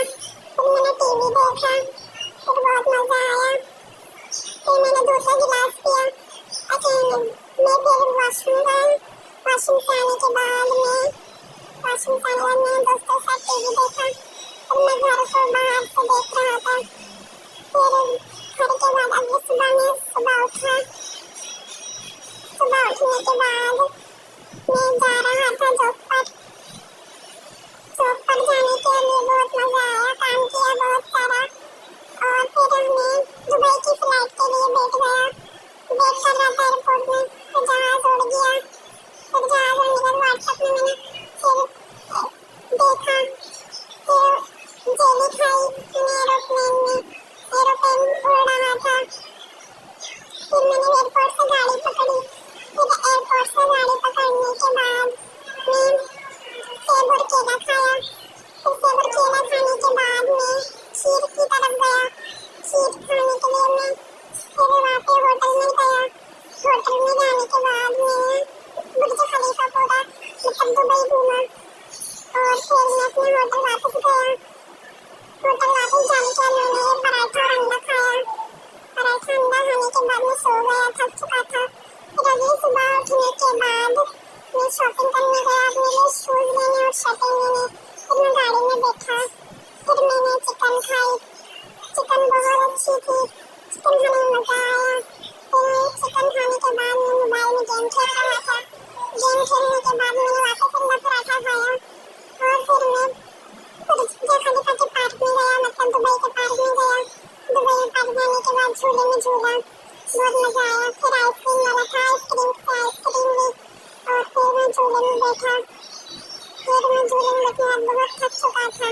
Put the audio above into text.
फिर मैंने टीवी देखा, फिर बहुत मजा आया। फिर मैंने दूसरा गिलास पिया। मैं फिर वॉशरूम गई। वॉशरूम से आने के बाद मैंने दोस्तों के साथ टीवी देखा। फिर मैं घर को बाहर से देख रहा था। फिर घर के बाद अगली सुबह मैं सुबह उठा। सुबह उठने के बाद मैं जा रहा था जॉब पर। जॉब पर जाने के लिए बहुत मजा आया, काम किया बहुत सारा। और फिर हमें दुबई की फ्लाइट के लिए बैठ गया। वेट कर रहा था एयरपोर्ट में। फिर जहाज उड़ गया। फिर जहाज उड़ने के बाद व्हाट्सएप में मैंने फिर देखा, फिर जेली खाई मैंने एरोप्लेन में। एरोप्लेन उड़ रहा था। फिर मैंने एयरपोर्ट से गाड़ी पकड़ी। फिर एयरपोर्ट से गाड़ी पकड़ने के बाद मैं सेब और केला खाया। फिर सेब और केला खाने के बाद मैं खीर की तरफ गया। खीर खाने के लिए मैं फिर वहाँ पे होटल में गया। होटल में जाने के बाद मैं बुर्ज खलीफा पूरा मतलब दुबई घूमा। और फिर मैं अपने होटल वापस गया। होटल वापस जाने के बाद मैंने पराठा और अंडा खाया। पराठा अंडा खाने के बाद मैं सो गया, थक चुका था। फिर अगली सुबह उठने के बाद मैं शॉपिंग करने गया अपने लिए शूज़ लेने और शर्टें लेने। फिर मैं गाड़ी में बैठा। फिर मैंने चिकन खाई। चिकन बहुत अच्छी थी। चिकन खाने में मज़ा आया। फिर चिकन खाने के बाद मैं मोबाइल में गेम खेल रहा था। गेम खेलने के बाद मैंने वापस अंडा पराठा खाया। और फिर मैं बुर्ज खलीफा के पार्क में गया, मतलब दुबई के पार्क में गया। दुबई में पार्क जाने के बाद झूले में झूला, बहुत मज़ा आया। फिर आइसक्रीम वाला था, आइसक्रीम ली और फिर मैं झूले में बैठा। फिर मैं झूले में बैठने के बाद बहुत थक चुका था।